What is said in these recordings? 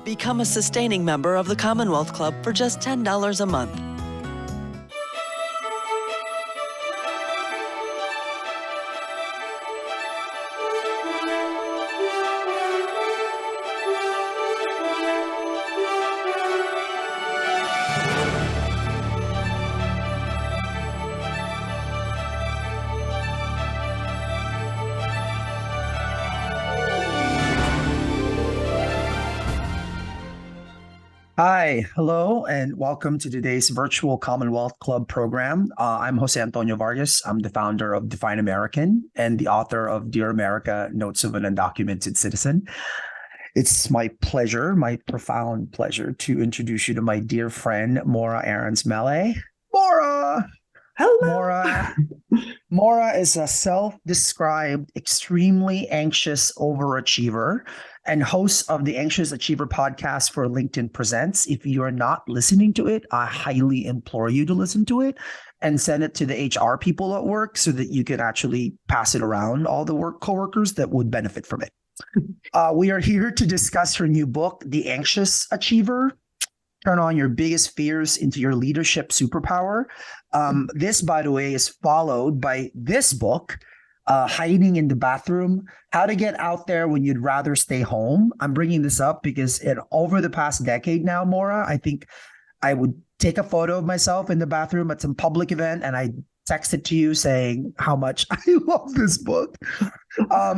Become a sustaining member of the Commonwealth Club for just $10 a month. Hi, hello, and welcome to today's virtual Commonwealth Club program. I'm Jose Antonio Vargas. I'm the founder of Define American and the author of Dear America, Notes of an Undocumented Citizen. It's my pleasure, my profound pleasure, to introduce you to my dear friend, Maura Aarons-Mele. Maura! Hello. Maura is a self-described extremely anxious overachiever and host of the Anxious Achiever podcast for LinkedIn Presents. If you are not listening to it, I highly implore you to listen to it and send it to the HR people at work so that you can actually pass it around all the coworkers that would benefit from it. We are here to discuss her new book, The Anxious Achiever: Turn on your biggest fears into your leadership superpower. This, by the way, is followed by this book, Hiding in the Bathroom: How to Get Out There When You'd Rather Stay Home. I'm bringing this up because over the past decade now, Maura, I think I would take a photo of myself in the bathroom at some public event and I text it to you saying how much I love this book.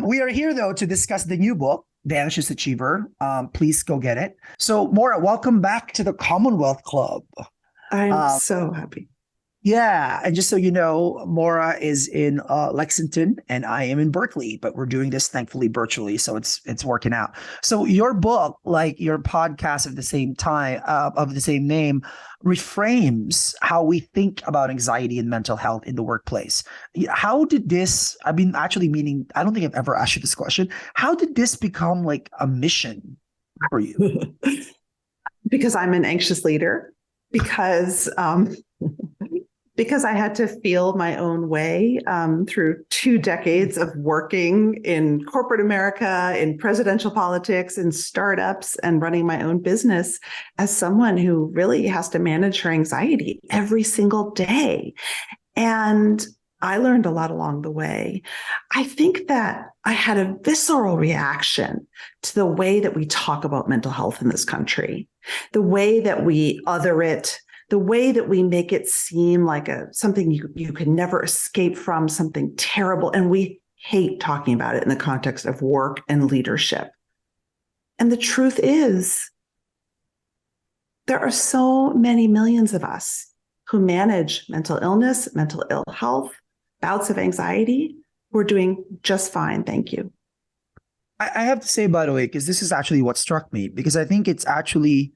We are here, though, to discuss the new book, The Anxious Achiever. Please go get it. So, Maura, welcome back to the Commonwealth Club. I'm so happy. Yeah. And just so you know, Maura is in Lexington and I am in Berkeley, but we're doing this thankfully virtually. So it's working out. So your book, like your podcast of the same time, of the same name, reframes how we think about anxiety and mental health in the workplace. How did this, I don't think I've ever asked you this question. How did this become like a mission for you? Because I'm an anxious leader, because I had to feel my own way through 2 decades of working in corporate America, in presidential politics, in startups, and running my own business as someone who really has to manage her anxiety every single day. And I learned a lot along the way. I think that I had a visceral reaction to the way that we talk about mental health in this country, the way that we other it, the way that we make it seem like something you can never escape from, something terrible. And we hate talking about it in the context of work and leadership. And the truth is, there are so many millions of us who manage mental illness, mental ill health, bouts of anxiety. We're doing just fine. Thank you. I have to say, by the way, because this is actually what struck me, because I think it's actually,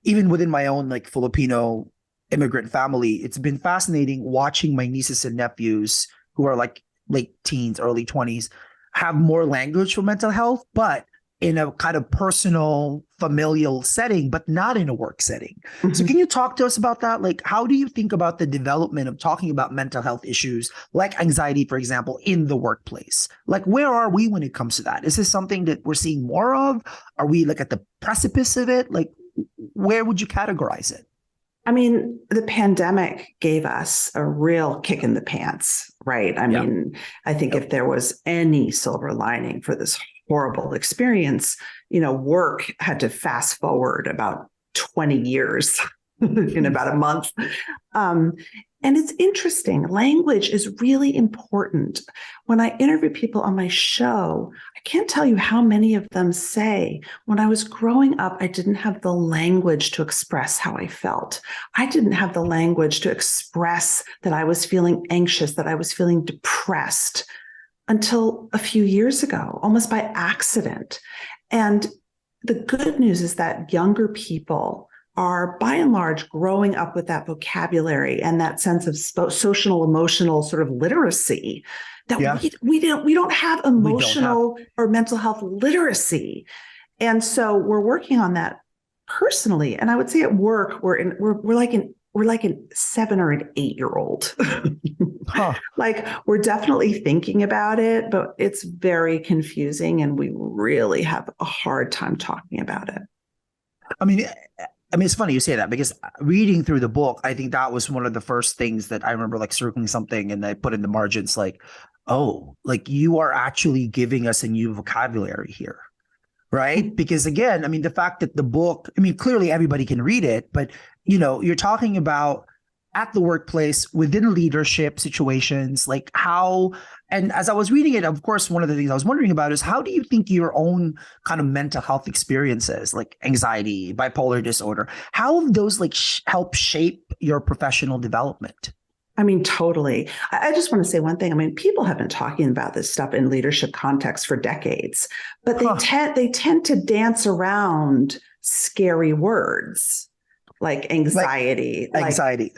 even within my own like Filipino immigrant family, it's been fascinating watching my nieces and nephews who are like late teens, early 20s, have more language for mental health, but in a kind of personal, familial setting, but not in a work setting. Mm-hmm. So can you talk to us about that? Like, how do you think about the development of talking about mental health issues like anxiety, for example, in the workplace? Like, where are we when it comes to that? Is this something that we're seeing more of? Are we like at the precipice of it? Like, where would you categorize it? I mean, the pandemic gave us a real kick in the pants, right? I mean, I think if there was any silver lining for this horrible experience, work had to fast forward about 20 years in about a month. And it's interesting. Language is really important. When I interview people on my show, I can't tell you how many of them say, when I was growing up, I didn't have the language to express how I felt. I didn't have the language to express that I was feeling anxious, that I was feeling depressed until a few years ago, almost by accident. And the good news is that younger people are by and large growing up with that vocabulary and that sense of social emotional sort of literacy that we don't have emotional or mental health literacy. And so we're working on that personally. And I would say at work, we're like an 7 or an 8-year-old. Like, we're definitely thinking about it, but it's very confusing and we really have a hard time talking about it. I mean, it's funny you say that because reading through the book, I think that was one of the first things that I remember like circling something and I put in the margins like, oh, like you are actually giving us a new vocabulary here. Right. Because again, I mean, the fact that the book, I mean, clearly everybody can read it, but you're talking about at the workplace within leadership situations, like how, and as I was reading it, of course, one of the things I was wondering about is how do you think your own kind of mental health experiences, like anxiety, bipolar disorder, how have those like help shape your professional development? I mean, totally. I just want to say one thing. I mean, people have been talking about this stuff in leadership context for decades, but they tend to dance around scary words like anxiety, like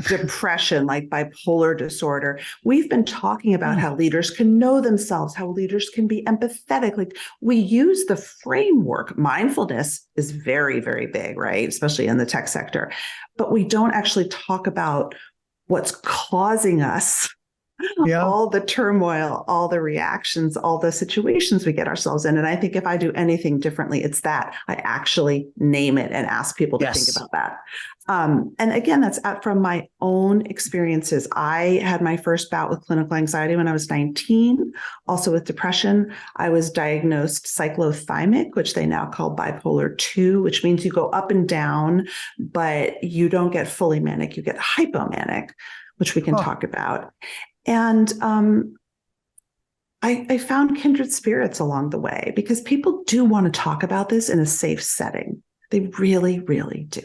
depression, like bipolar disorder. We've been talking about how leaders can know themselves, how leaders can be empathetic. Like we use the framework. Mindfulness is very, very big, right? Especially in the tech sector, but we don't actually talk about what's causing us all the turmoil, all the reactions, all the situations we get ourselves in. And I think if I do anything differently, it's that I actually name it and ask people to think about that. And again, that's from my own experiences. I had my first bout with clinical anxiety when I was 19, also with depression. I was diagnosed cyclothymic, which they now call bipolar 2, which means you go up and down, but you don't get fully manic, you get hypomanic, which we can talk about. And I found kindred spirits along the way because people do want to talk about this in a safe setting. They really, really do.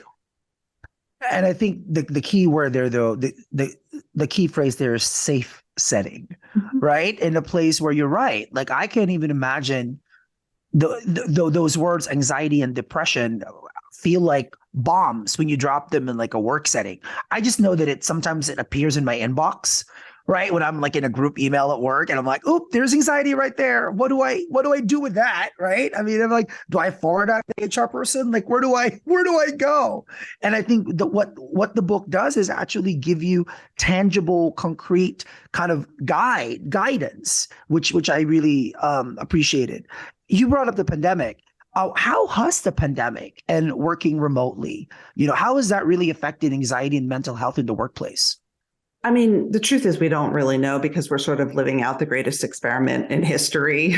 And I think the key word there, though, the key phrase there is safe setting, right? In a place where you're right. Like I can't even imagine those words, anxiety and depression, feel like bombs when you drop them in like a work setting. I just know that sometimes it appears in my inbox, right? When I'm like in a group email at work and I'm like, oh, there's anxiety right there. What do I do with that? Right. I mean, I'm like, do I forward that to the HR person? Like, where do I go? And I think that what the book does is actually give you tangible, concrete kind of guidance, which I really appreciated. You brought up the pandemic. How has the pandemic and working remotely, how has that really affected anxiety and mental health in the workplace? I mean, the truth is we don't really know because we're sort of living out the greatest experiment in history.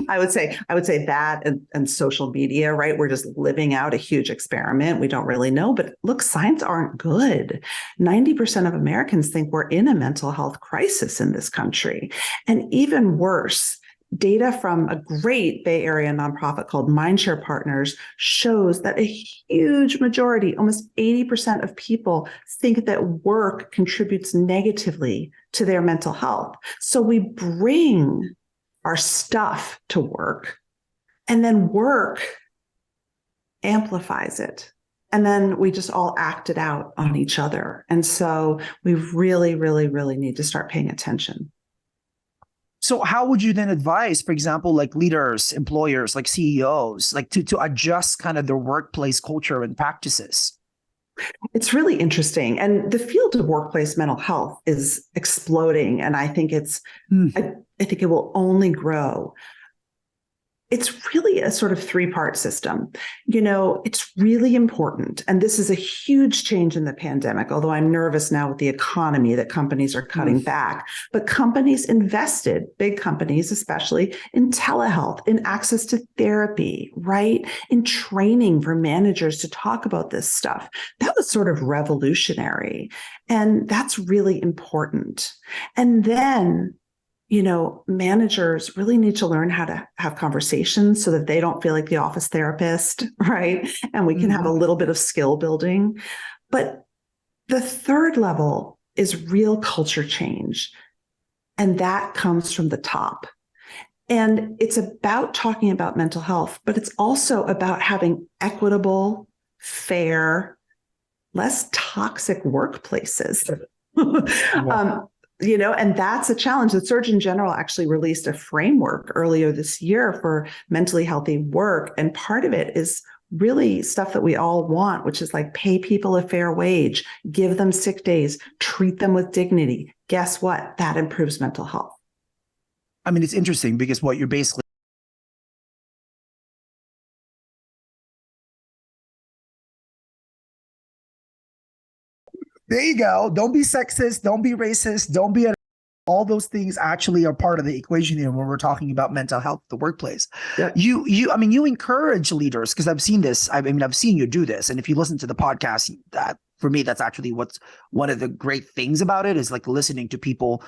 I would say that and social media, right? We're just living out a huge experiment. We don't really know, but look, signs aren't good. 90% of Americans think we're in a mental health crisis in this country. And even worse, data from a great Bay Area nonprofit called Mindshare Partners shows that a huge majority, almost 80% of people think that work contributes negatively to their mental health. So we bring our stuff to work and then work amplifies it. And then we just all act it out on each other. And so we really, really, really need to start paying attention. So how would you then advise, for example, like leaders, employers, like CEOs, like to adjust kind of their workplace culture and practices? It's really interesting. And the field of workplace mental health is exploding. And I think I think it will only grow. It's really a sort of three-part system. It's really important. And this is a huge change in the pandemic, although I'm nervous now with the economy that companies are cutting back. But companies invested, big companies especially, in telehealth, in access to therapy, right? In training for managers to talk about this stuff. That was sort of revolutionary. And that's really important. And then managers really need to learn how to have conversations so that they don't feel like the office therapist, right? And we can have a little bit of skill building. But the third level is real culture change. And that comes from the top. And it's about talking about mental health, but it's also about having equitable, fair, less toxic workplaces. And that's a challenge. The Surgeon General actually released a framework earlier this year for mentally healthy work. And part of it is really stuff that we all want, which is like pay people a fair wage, give them sick days, treat them with dignity. Guess what? That improves mental health. I mean, it's interesting because what you're basically There you go. Don't be sexist. Don't be racist. Don't be all those things actually are part of the equation here when we're talking about mental health, the workplace. Yep. You encourage leaders because I've seen this. I've seen you do this. And if you listen to the podcast, that for me, that's actually what's one of the great things about it is like listening to people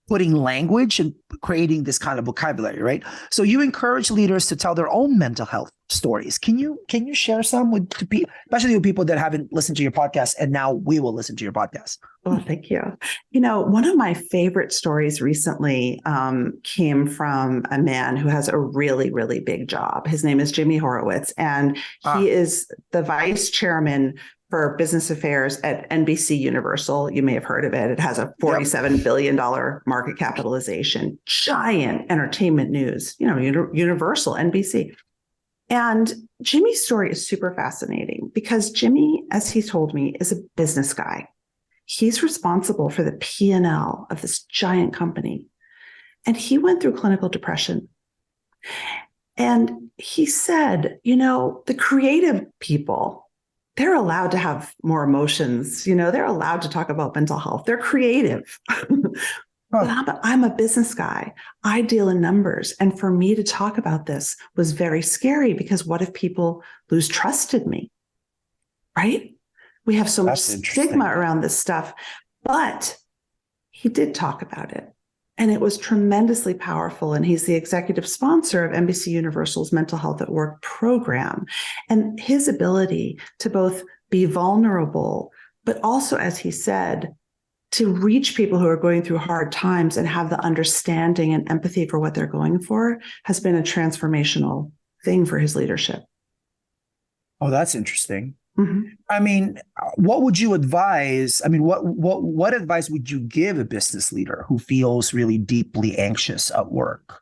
putting language and creating this kind of vocabulary, right? So you encourage leaders to tell their own mental health stories. Can you share some with people, especially with people that haven't listened to your podcast and now we will listen to your podcast? Oh, thank you. One of my favorite stories recently came from a man who has a really, really big job. His name is Jimmy Horowitz, and he is the vice chairman for business affairs at NBC Universal. You may have heard of it. It has a $47 billion market capitalization, giant entertainment news, Universal, NBC. And Jimmy's story is super fascinating because Jimmy, as he told me, is a business guy. He's responsible for the P&L of this giant company. And he went through clinical depression. And he said, the creative people, they're allowed to have more emotions. They're allowed to talk about mental health. They're creative. But I'm a business guy. I deal in numbers. And for me to talk about this was very scary because what if people lose trust in me? Right? We have so much stigma around this stuff. But he did talk about it. And it was tremendously powerful. And he's the executive sponsor of NBC Universal's Mental Health at Work program. And his ability to both be vulnerable, but also, as he said, to reach people who are going through hard times and have the understanding and empathy for what they're going for has been a transformational thing for his leadership. Oh, that's interesting. Mm-hmm. What would you advise? What advice would you give a business leader who feels really deeply anxious at work?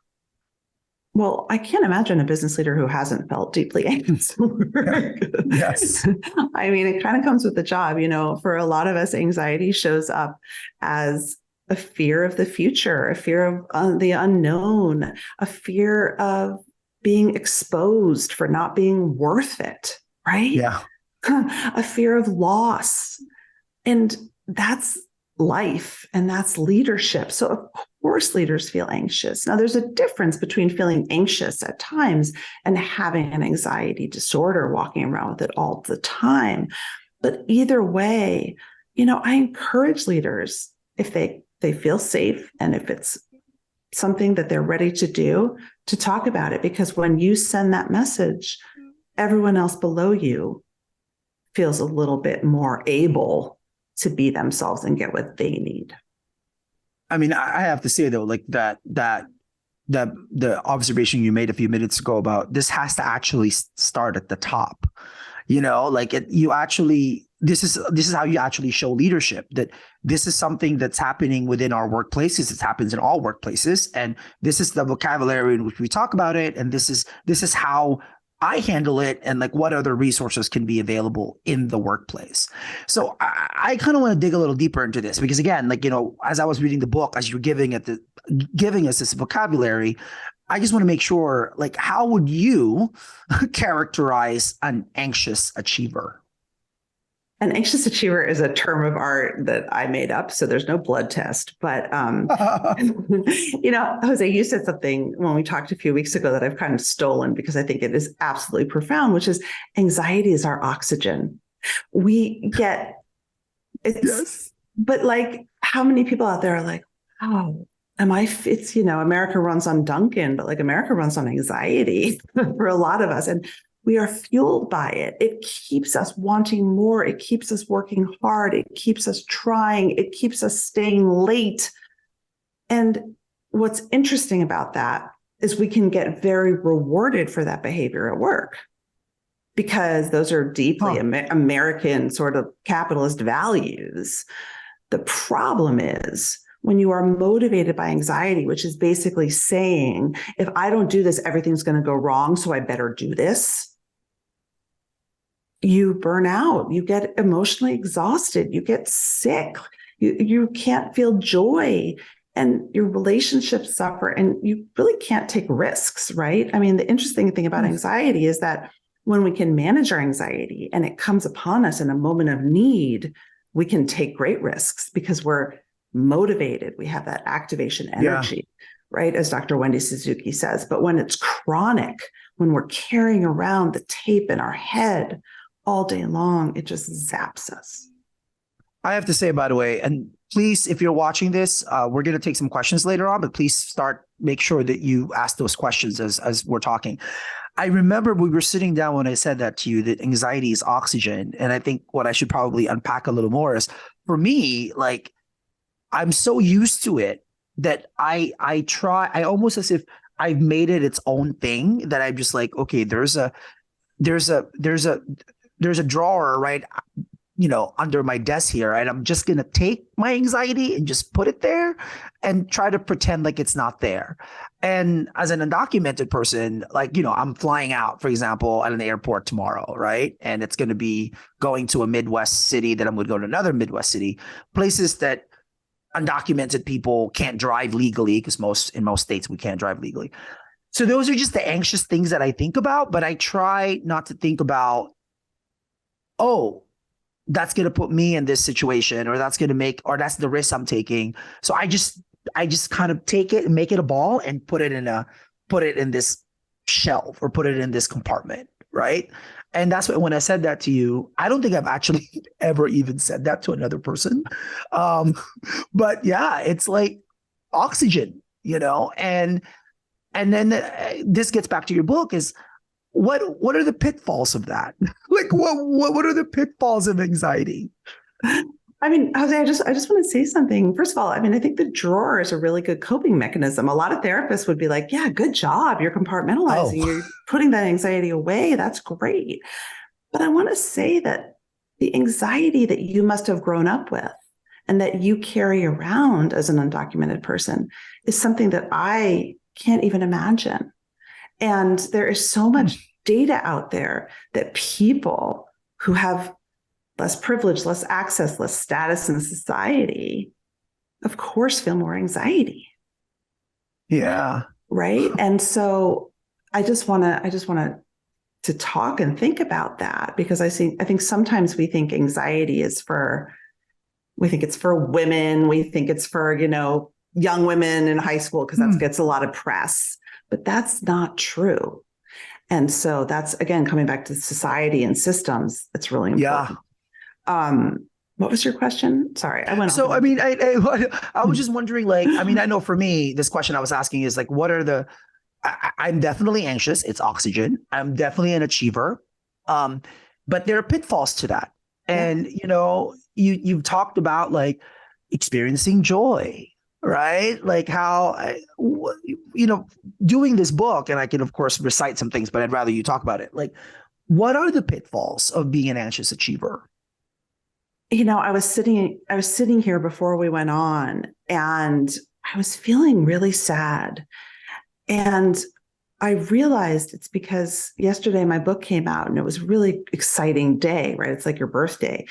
Well, I can't imagine a business leader who hasn't felt deeply anxious at work. Yes. It kind of comes with the job. For a lot of us, anxiety shows up as a fear of the future, a fear of the unknown, a fear of being exposed for not being worth it, right? Yeah. A fear of loss. And that's life and that's leadership. So of course leaders feel anxious. Now there's a difference between feeling anxious at times and having an anxiety disorder, walking around with it all the time. But either way, I encourage leaders, if they feel safe and if it's something that they're ready to do, to talk about it. Because when you send that message, everyone else below you feels a little bit more able to be themselves and get what they need. I have to say though, like that the observation you made a few minutes ago about this has to actually start at the top. This is how you actually show leadership, that this is something that's happening within our workplaces. It happens in all workplaces, and this is the vocabulary in which we talk about it, and this is how I handle it, and like what other resources can be available in the workplace. So I kind of want to dig a little deeper into this because again, as I was reading the book, as you're giving us this vocabulary, I just want to make sure, how would you characterize an anxious achiever? An anxious achiever is a term of art that I made up, so there's no blood test. But, Jose, you said something when we talked a few weeks ago that I've kind of stolen because I think it is absolutely profound, which is anxiety is our oxygen. We get it. Yes. But how many people out there are like, oh, it's, America runs on Dunkin', but America runs on anxiety for a lot of us. And we are fueled by it. It keeps us wanting more. It keeps us working hard. It keeps us trying. It keeps us staying late. And what's interesting about that is we can get very rewarded for that behavior at work because those are deeply American sort of capitalist values. The problem is when you are motivated by anxiety, which is basically saying, if I don't do this, everything's going to go wrong, so I better do this. You burn out, you get emotionally exhausted, you get sick, you can't feel joy, and your relationships suffer, and you really can't take risks, right? The interesting thing about anxiety is that when we can manage our anxiety and it comes upon us in a moment of need, we can take great risks because we're motivated. We have that activation energy, right? As Dr. Wendy Suzuki says. But when it's chronic, when we're carrying around the tape in our head all day long, it just zaps us. I have to say, by the way, and please, if you're watching this, we're going to take some questions later on, but please make sure that you ask those questions as we're talking. I remember we were sitting down when I said that to you, that anxiety is oxygen. And I think what I should probably unpack a little more is, for me, like, I'm so used to it that I almost as if I've made it its own thing, that I'm just like, okay, there's a drawer, right, under my desk here, and I'm just going to take my anxiety and just put it there and try to pretend like it's not there. And as an undocumented person, like, I'm flying out, for example, at an airport tomorrow, right? And it's going to be going to a Midwest city, that I'm going to go to another Midwest city, places that undocumented people can't drive legally, because in most states we can't drive legally. So those are just the anxious things that I think about, but I try not to think about, oh, that's going to put me in this situation, or that's the risk I'm taking. So I just kind of take it and make it a ball and put it in this shelf, or put it in this compartment, right? And that's when I said that to you, I don't think I've actually ever even said that to another person. But yeah, it's like oxygen, and then this gets back to your book, is what are the pitfalls of that? Like, what are the pitfalls of anxiety? I mean, Jose, I just want to say something. First of all, I mean, I think the drawer is a really good coping mechanism. A lot of therapists would be like, yeah, good job. You're compartmentalizing. You're putting that anxiety away. That's great. But I want to say that the anxiety that you must have grown up with and that you carry around as an undocumented person is something that I can't even imagine. And there is so much data out there that people who have less privilege, less access, less status in society, of course, feel more anxiety. Yeah. Right. And so I just want to talk and think about that, because I think sometimes we think anxiety it's for women. We think it's for, young women in high school, because that gets a lot of press, but that's not true. And so that's, again, coming back to society and systems. It's really important. Yeah. What was your question? Sorry, I went. So, I mean, I was just wondering, like, I mean, I know for me, this question I was asking is like, what are I'm definitely anxious. It's oxygen. I'm definitely an achiever. But there are pitfalls to that. And, you've talked about like experiencing joy, right? Like how, doing this book, and I can of course recite some things, but I'd rather you talk about it. Like, what are the pitfalls of being an anxious achiever? I was sitting here before we went on, and I was feeling really sad. And I realized it's because yesterday my book came out, and it was a really exciting day, right? It's like your birthday.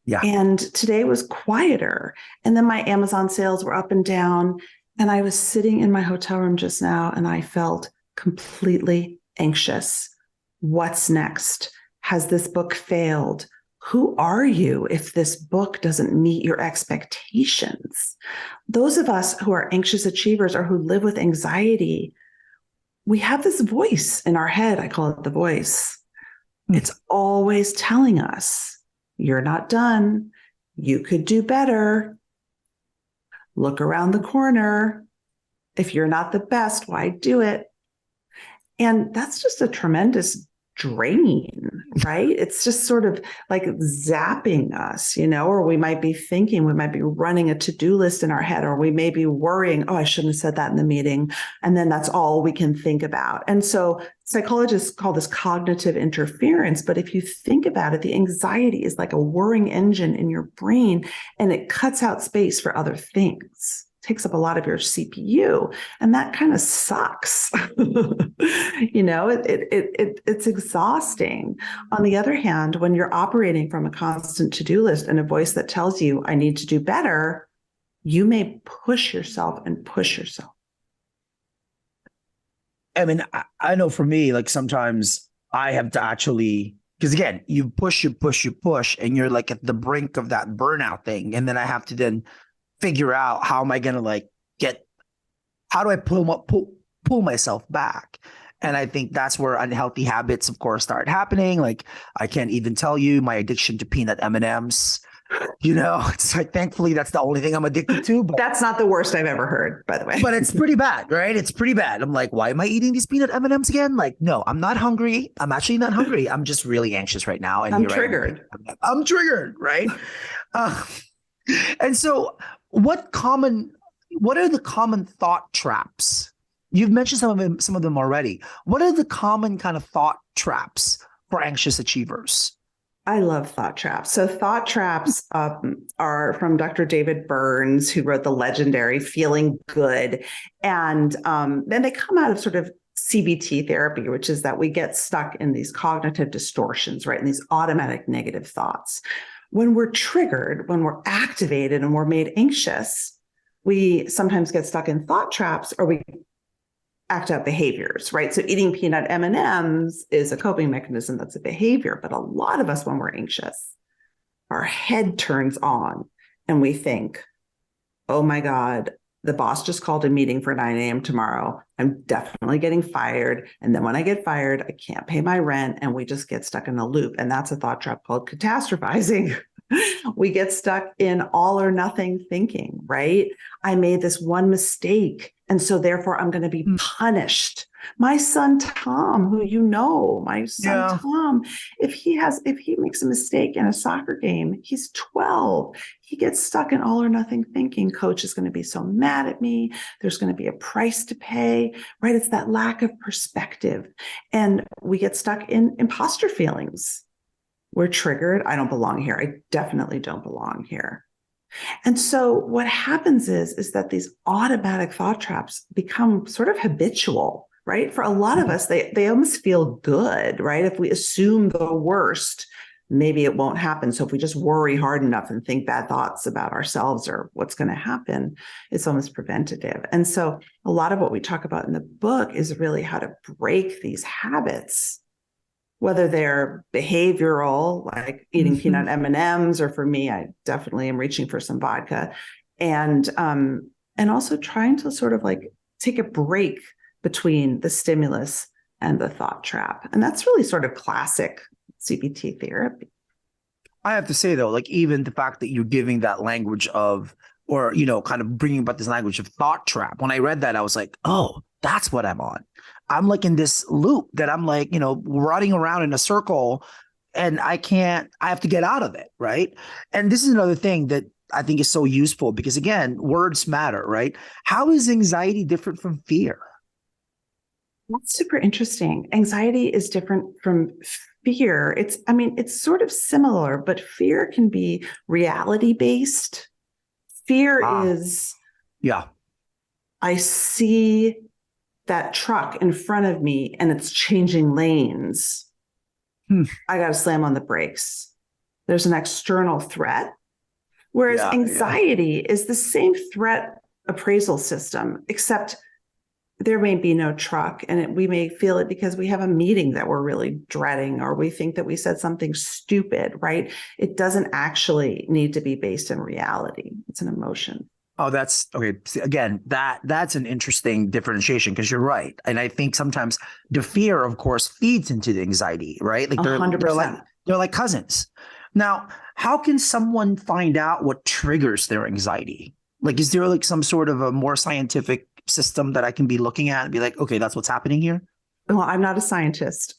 Yeah. And today was quieter. And then my Amazon sales were up and down. And I was sitting in my hotel room just now, and I felt completely anxious. What's next? Has this book failed? Who are you if this book doesn't meet your expectations? Those of us who are anxious achievers or who live with anxiety, we have this voice in our head. I call it the voice. It's always telling us, you're not done. You could do better. Look around the corner. If you're not the best, why do it? And that's just a tremendous drain, right? It's just sort of like zapping us, or we might be running a to-do list in our head, or we may be worrying, oh, I shouldn't have said that in the meeting. And then that's all we can think about. And so psychologists call this cognitive interference. But if you think about it, the anxiety is like a whirring engine in your brain, and it cuts out space for other things. Takes up a lot of your CPU, and that kind of sucks. It's exhausting. On the other hand, when you're operating from a constant to-do list and a voice that tells you, I need to do better, you may push yourself and push yourself. I mean, I know for me, like sometimes I have to actually because again, you push, and you're like at the brink of that burnout thing. And then I have to then figure out how am I going to like how do I pull myself back? And I think that's where unhealthy habits, of course, start happening. Like I can't even tell you my addiction to peanut M&Ms. It's like, thankfully, that's the only thing I'm addicted to. But That's not the worst I've ever heard, by the way. but it's pretty bad, right? It's pretty bad. I'm like, why am I eating these peanut M&Ms again? Like, no, I'm not hungry. I'm actually not hungry. I'm just really anxious right now. And I'm here I am. triggered. I'm triggered, right? Uh, and so what are the common thought traps? You've mentioned some of them already. What are the common kind of thought traps for anxious achievers? I love thought traps. So thought traps are from Dr. David Burns, who wrote the legendary Feeling Good. And then they come out of sort of CBT therapy, which is that we get stuck in these cognitive distortions, right? And these automatic negative thoughts. When we're triggered, when we're activated and we're made anxious, we sometimes get stuck in thought traps, or we act out behaviors, right? So eating peanut M&Ms is a coping mechanism. That's a behavior. But a lot of us, when we're anxious, our head turns on and we think, oh my God, the boss just called a meeting for 9 a.m. tomorrow. I'm definitely getting fired. And then when I get fired, I can't pay my rent. And we just get stuck in a loop. And that's a thought trap called catastrophizing. We get stuck in all or nothing thinking, right? I made this one mistake, and so therefore I'm going to be punished. My son, Tom, Tom, if he makes a mistake in a soccer game, he's 12. He gets stuck in all or nothing thinking. Coach is going to be so mad at me. There's going to be a price to pay, right? It's that lack of perspective. And we get stuck in imposter feelings. We're triggered. I don't belong here. I definitely don't belong here. And so what happens is that these automatic thought traps become sort of habitual, right? For a lot of us, they almost feel good, right? If we assume the worst, maybe it won't happen. So if we just worry hard enough and think bad thoughts about ourselves or what's going to happen, it's almost preventative. And so a lot of what we talk about in the book is really how to break these habits, whether they're behavioral, like eating peanut M&Ms, or for me, I definitely am reaching for some vodka, and also trying to sort of like take a break between the stimulus and the thought trap. And that's really sort of classic CBT therapy. I have to say though, like even the fact that you're giving that language of, or, kind of bringing about this language of thought trap. When I read that, I was like, oh, that's what I'm on. I'm like in this loop that I'm like, running around in a circle, and I have to get out of it. Right. And this is another thing that I think is so useful, because again, words matter, right? How is anxiety different from fear? That's super interesting. Anxiety is different from fear. It's sort of similar, but fear can be reality based. Fear is, yeah, I see that truck in front of me and it's changing lanes. I got to slam on the brakes. There's an external threat. Whereas anxiety is the same threat appraisal system, except there may be no truck, and we may feel it because we have a meeting that we're really dreading, or we think that we said something stupid, right? It doesn't actually need to be based in reality. It's an emotion. Oh, that's okay. See, again, that's an interesting differentiation, because you're right. And I think sometimes the fear, of course, feeds into the anxiety, right? Like they're 100%. They're like cousins. Now, how can someone find out what triggers their anxiety? Like, is there like some sort of a more scientific system that I can be looking at and be like, okay, that's what's happening here? Well, I'm not a scientist.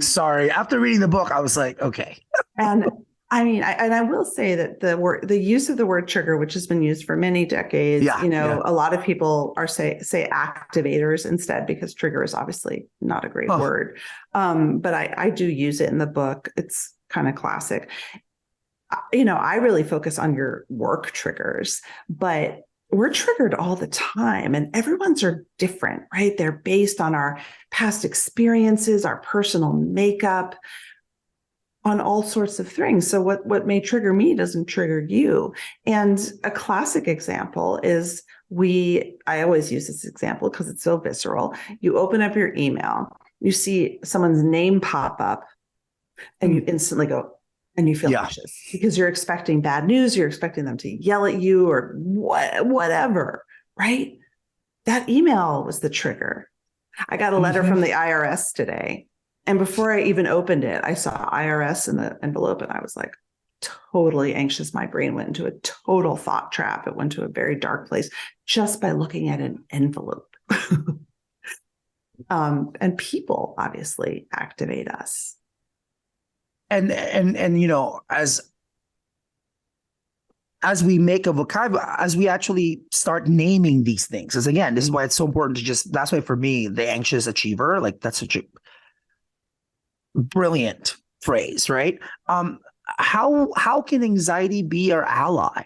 Sorry. After reading the book, I was like, okay. And I will say that the use of the word trigger, which has been used for many decades, a lot of people say activators instead, because trigger is obviously not a great word. But I do use it in the book. It's kind of classic. I really focus on your work triggers, but we're triggered all the time, and everyone's are different, right? They're based on our past experiences, our personal makeup, on all sorts of things. So what may trigger me doesn't trigger you. And a classic example is I always use this example because it's so visceral. You open up your email you see someone's name pop up and you instantly go, and you feel anxious because you're expecting bad news. You're expecting them to yell at you or whatever, right? That email was the trigger. I got a letter from the IRS today. And before I even opened it, I saw IRS in the envelope and I was like totally anxious. My brain went into a total thought trap. It went to a very dark place just by looking at an envelope. And people obviously activate us. And as we make a vocabulary, as we actually start naming these things, because again, this is why it's so important to that's why for me, the anxious achiever, like that's such a brilliant phrase, right? How can anxiety be our ally?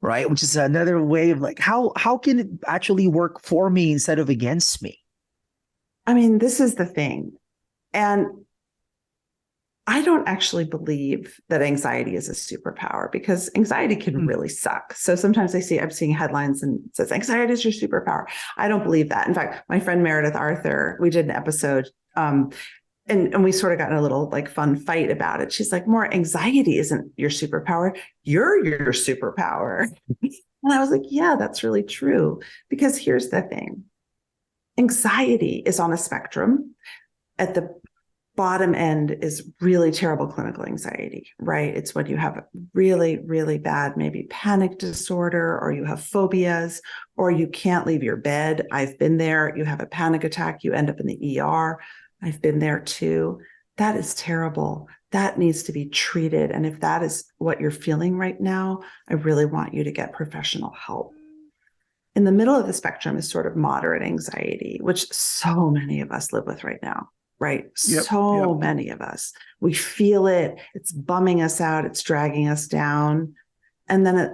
Right? Which is another way of like, how can it actually work for me instead of against me? I mean, this is the thing. And I don't actually believe that anxiety is a superpower because anxiety can really suck. So sometimes I'm seeing headlines and it says anxiety is your superpower. I don't believe that. In fact, my friend Meredith Arthur, we did an episode and we sort of got in a little like fun fight about it. She's like, more anxiety isn't your superpower. You're your superpower. And I was like, yeah, that's really true. Because here's the thing. Anxiety is on a spectrum. At the bottom end is really terrible clinical anxiety, right? It's when you have really, really bad, maybe panic disorder, or you have phobias, or you can't leave your bed. I've been there. You have a panic attack. You end up in the ER. I've been there too. That is terrible. That needs to be treated. And if that is what you're feeling right now, I really want you to get professional help. In the middle of the spectrum is sort of moderate anxiety, which so many of us live with right now. Right. So many of us, we feel it. It's bumming us out. It's dragging us down. And then at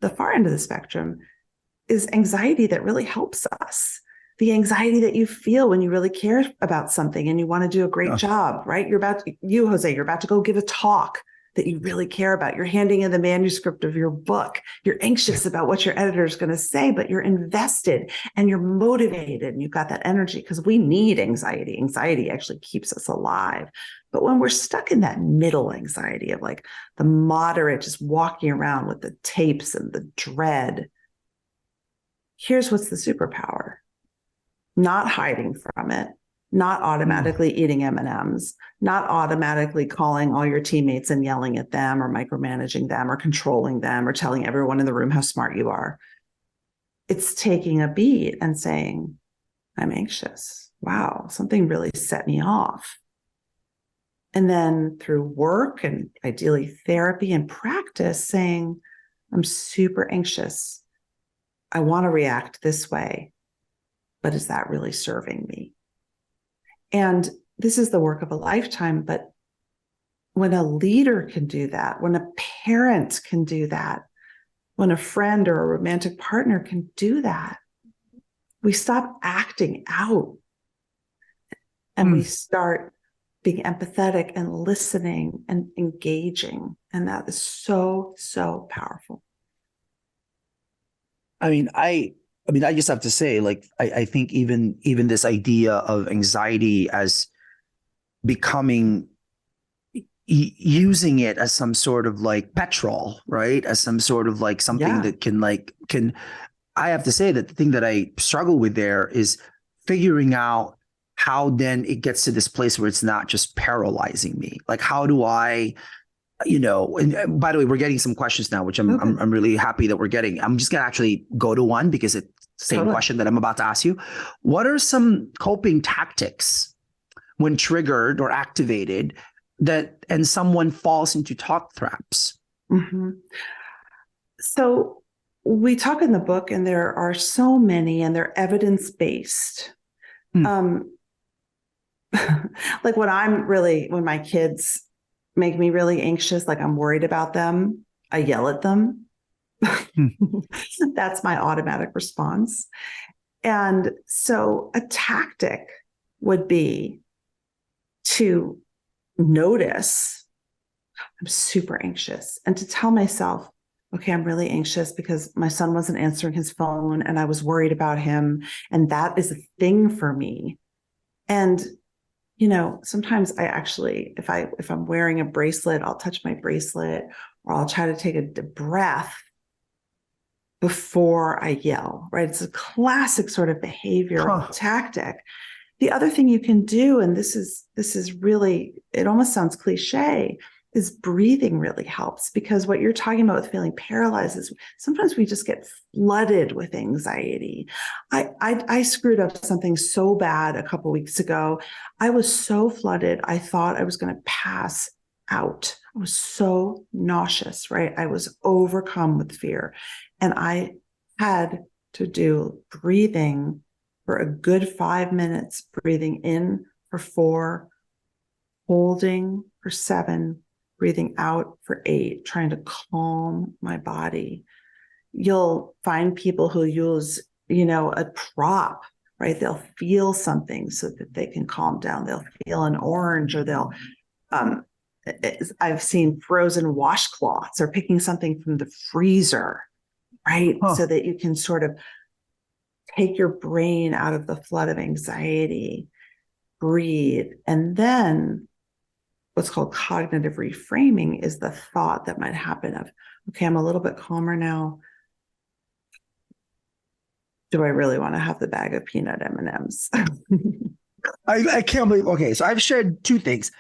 the far end of the spectrum is anxiety that really helps us. The anxiety that you feel when you really care about something and you want to do a great job, right? Jose, you're about to go give a talk that you really care about. You're handing in the manuscript of your book. You're anxious about what your editor is going to say, but you're invested and you're motivated and you've got that energy because we need anxiety. Anxiety actually keeps us alive. But when we're stuck in that middle anxiety of like the moderate, just walking around with the tapes and the dread, here's what's the superpower. Not hiding from it, not automatically eating M&Ms, not automatically calling all your teammates and yelling at them or micromanaging them or controlling them or telling everyone in the room how smart you are. It's taking a beat and saying, I'm anxious. Wow, something really set me off. And then through work and ideally therapy and practice saying, I'm super anxious. I want to react this way, but is that really serving me? And this is the work of a lifetime, but when a leader can do that, when a parent can do that, when a friend or a romantic partner can do that, we stop acting out and we start being empathetic and listening and engaging. And that is so, so powerful. I just have to say, like, I think even this idea of anxiety as becoming using it as some sort of like petrol, right? As some sort of like something that can, I have to say that the thing that I struggle with there is figuring out how then it gets to this place where it's not just paralyzing me. Like, how do I, and by the way, we're getting some questions now, which I'm really happy that we're getting. I'm just going to actually go to one because it's the same question that I'm about to ask you. What are some coping tactics when triggered or activated and someone falls into talk traps? Mm-hmm. So we talk in the book, and there are so many, and they're evidence-based. Like when my kids make me really anxious, like I'm worried about them, I yell at them. That's my automatic response. And so a tactic would be to notice I'm super anxious and to tell myself, okay, I'm really anxious because my son wasn't answering his phone and I was worried about him. And that is a thing for me. And sometimes I actually, if I'm wearing a bracelet, I'll touch my bracelet, or I'll try to take a deep breath before I yell, right? It's a classic sort of behavioral tactic. The other thing you can do, and this is really, it almost sounds cliche, is breathing really helps, because what you're talking about with feeling paralyzed is sometimes we just get flooded with anxiety. I screwed up something so bad a couple weeks ago. I was so flooded. I thought I was going to pass out. I was so nauseous, right? I was overcome with fear. And I had to do breathing for a good 5 minutes, breathing in for 4, holding for 7, breathing out for 8, trying to calm my body. You'll find people who use, a prop, right? They'll feel something so that they can calm down. They'll feel an orange, or they'll, I've seen frozen washcloths, or picking something from the freezer, right? So that you can sort of take your brain out of the flood of anxiety, breathe, and then what's called cognitive reframing is the thought that might happen of, okay, I'm a little bit calmer now. Do I really want to have the bag of peanut M&Ms? I can't believe. Okay, so I've shared 2 things: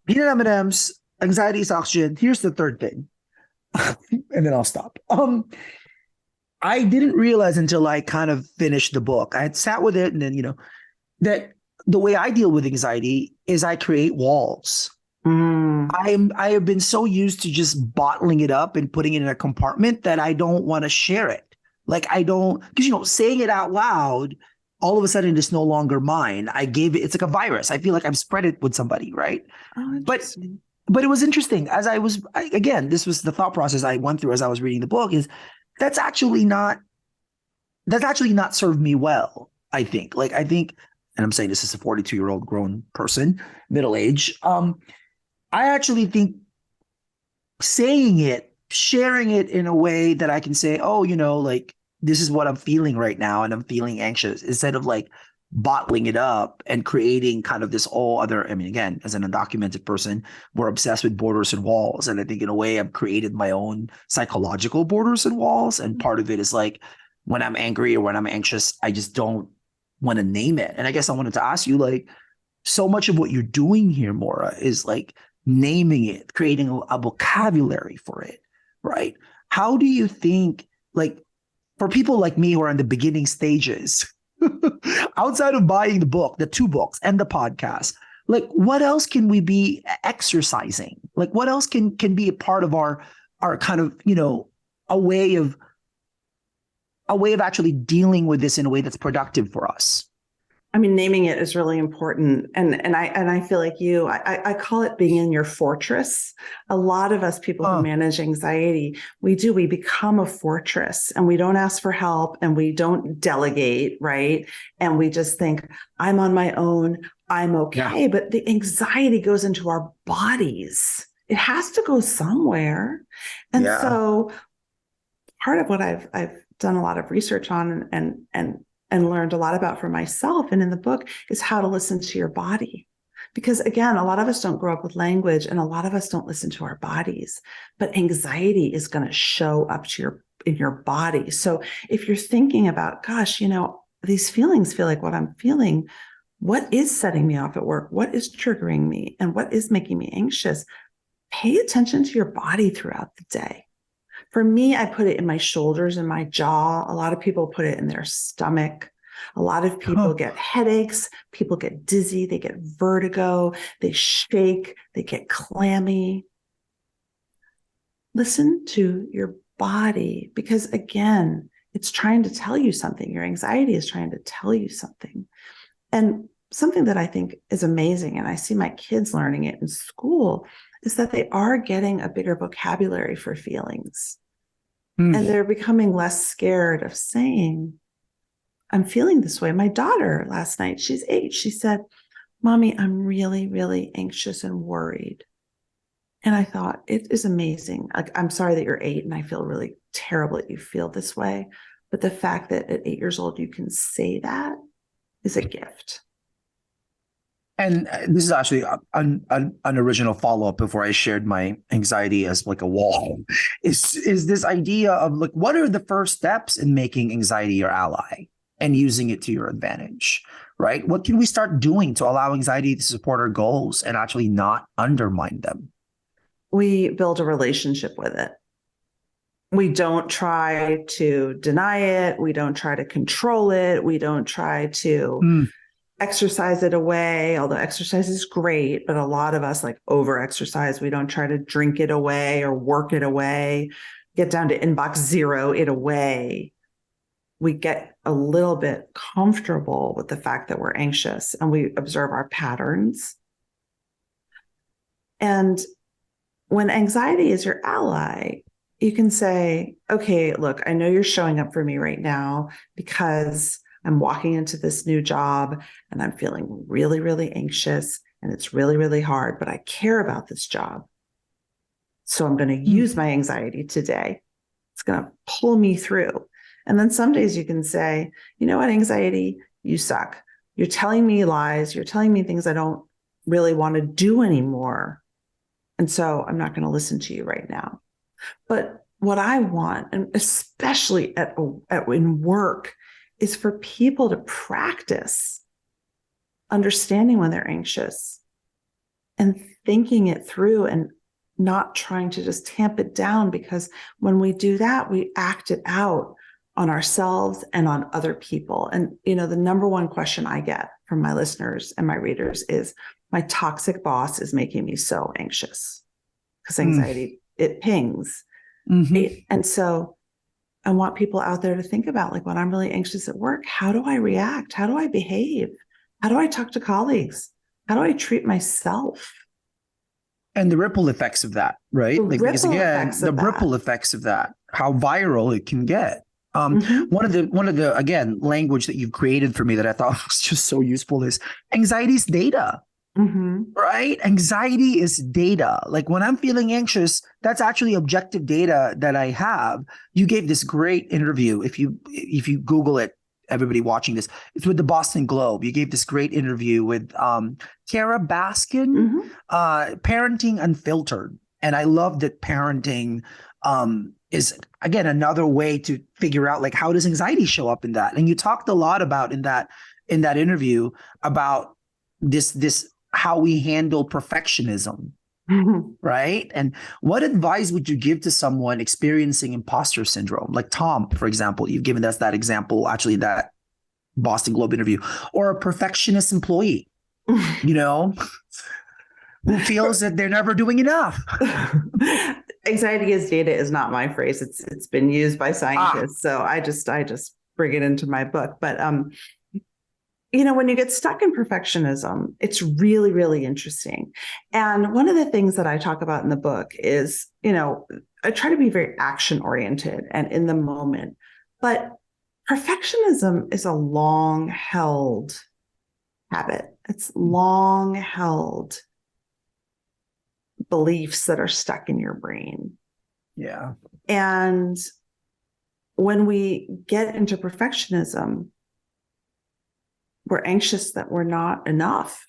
peanut M&Ms, anxiety is oxygen. Here's the third thing, and then I'll stop. I didn't realize until I kind of finished the book. I had sat with it, and then that the way I deal with anxiety is I create walls. I have been so used to just bottling it up and putting it in a compartment that I don't want to share it. Like I don't, because saying it out loud, all of a sudden it's no longer mine. I gave it, it's like a virus. I feel like I've spread it with somebody, right? But it was interesting. As again, this was the thought process I went through as I was reading the book, is that's actually not served me well, I think. And I'm saying this is a 42-year-old grown person, middle age. I actually think saying it, sharing it in a way that I can say, oh, this is what I'm feeling right now, and I'm feeling anxious, instead of bottling it up and creating kind of this whole other, again, as an undocumented person, we're obsessed with borders and walls. And I think in a way I've created my own psychological borders and walls. And part of it is when I'm angry or when I'm anxious, I just don't want to name it. And I guess I wanted to ask you, so much of what you're doing here, Maura, is naming it, creating a vocabulary for it, right? How do you think, for people like me who are in the beginning stages, outside of buying the book, the 2 books and the podcast, what else can we be exercising? What else can be a part of our kind of, a way of actually dealing with this in a way that's productive for us? Naming it is really important. And I feel like I call it being in your fortress. A lot of us people who manage anxiety, we become a fortress, and we don't ask for help, and we don't delegate, right? And we just think, I'm on my own, I'm okay. Yeah. But the anxiety goes into our bodies. It has to go somewhere. And so part of what I've done a lot of research on and learned a lot about for myself and in the book is how to listen to your body. Because again, a lot of us don't grow up with language, and a lot of us don't listen to our bodies, but anxiety is going to show up in your body. So if you're thinking about, gosh, these feelings feel like what I'm feeling, what is setting me off at work? What is triggering me? And what is making me anxious? Pay attention to your body throughout the day. For me, I put it in my shoulders and my jaw. A lot of people put it in their stomach. A lot of people get headaches. People get dizzy. They get vertigo. They shake. They get clammy. Listen to your body, because again, it's trying to tell you something. Your anxiety is trying to tell you something. And something that I think is amazing, and I see my kids learning it in school, is that they are getting a bigger vocabulary for feelings. And they're becoming less scared of saying, I'm feeling this way. My daughter last night, she's 8, she said, Mommy, I'm really, really anxious and worried. And I thought, it is amazing. I'm sorry that you're 8, and I feel really terrible that you feel this way. But the fact that at 8 years old, you can say that is a gift. And this is actually an original follow-up before I shared my anxiety as like a wall. Is this idea of like, what are the first steps in making anxiety your ally and using it to your advantage, right? What can we start doing to allow anxiety to support our goals and actually not undermine them? We build a relationship with it. We don't try to deny it. We don't try to control it. We don't try to exercise it away, although exercise is great, but a lot of us like over exercise. We don't try to drink it away or work it away, get down to inbox zero it away. We get a little bit comfortable with the fact that we're anxious and we observe our patterns. And when anxiety is your ally, you can say, okay, look, I know you're showing up for me right now because I'm walking into this new job and I'm feeling really, really anxious and it's really, really hard, but I care about this job. So I'm going to use my anxiety today. It's going to pull me through. And then some days you can say, you know what, anxiety, you suck. You're telling me lies. You're telling me things I don't really want to do anymore. And so I'm not going to listen to you right now. But what I want, and especially in work, is for people to practice understanding when they're anxious and thinking it through and not trying to just tamp it down, because when we do that, we act it out on ourselves and on other people. And, you know, the number one question I get from my listeners and my readers is, my toxic boss is making me so anxious, because anxiety, it pings. And so I want people out there to think about, like, when I'm really anxious at work, how do I react? How do I behave? How do I talk to colleagues? How do I treat myself? And the ripple effects of that, right? Because again, the ripple effects of that, how viral it can get. One of the again, language that you've created for me that I thought was just so useful is anxiety's data. Right? Anxiety is data. Like when I'm feeling anxious, that's actually objective data that I have. You gave this great interview. If you Google it, everybody watching this, it's with the Boston Globe. You gave this great interview with Kara Baskin, Parenting Unfiltered. And I love that parenting is, again, another way to figure out, like, how does anxiety show up in that? And you talked a lot about in that interview about this how we handle perfectionism, right? And what advice would you give to someone experiencing imposter syndrome? Like Tom, for example, you've given us that example, actually, that Boston Globe interview, or a perfectionist employee, you know, who feels that they're never doing enough. Anxiety as data is not my phrase. It's been used by scientists. So I just bring it into my book. But you know, when you get stuck in perfectionism, it's really, really interesting. And one of the things that I talk about in the book is, you know, I try to be very action oriented and in the moment, but perfectionism is a long held habit. It's long held beliefs that are stuck in your brain. Yeah. And when we get into perfectionism, we're anxious that we're not enough.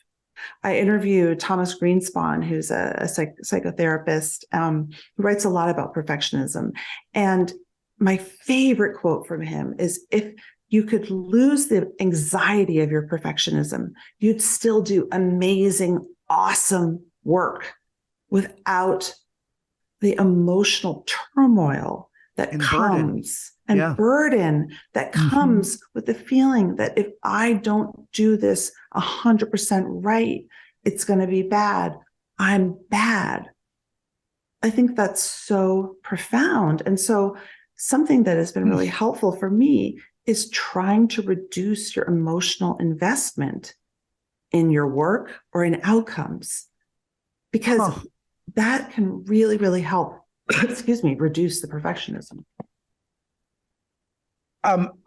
I interviewed Thomas Greenspan, who's a psychotherapist, who writes a lot about perfectionism. And my favorite quote from him is, if you could lose the anxiety of your perfectionism, you'd still do amazing, awesome work without the emotional turmoil that comes and burden that comes with the feeling that if I don't do this 100% right, it's going to be bad. I'm bad. I think that's so profound. And so something that has been really helpful for me is trying to reduce your emotional investment in your work or in outcomes, because that can really, really help, reduce the perfectionism.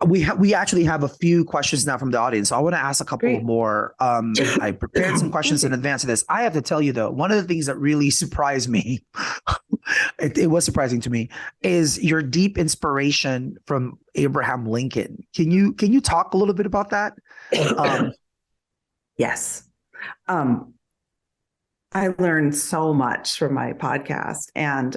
We actually have a few questions now from the audience. So I want to ask a couple more. I prepared some questions in advance of this. I have to tell you though, one of the things that really surprised me, it was surprising to me, is your deep inspiration from Abraham Lincoln. Can you talk a little bit about that? Yes. I learned so much from my podcast. And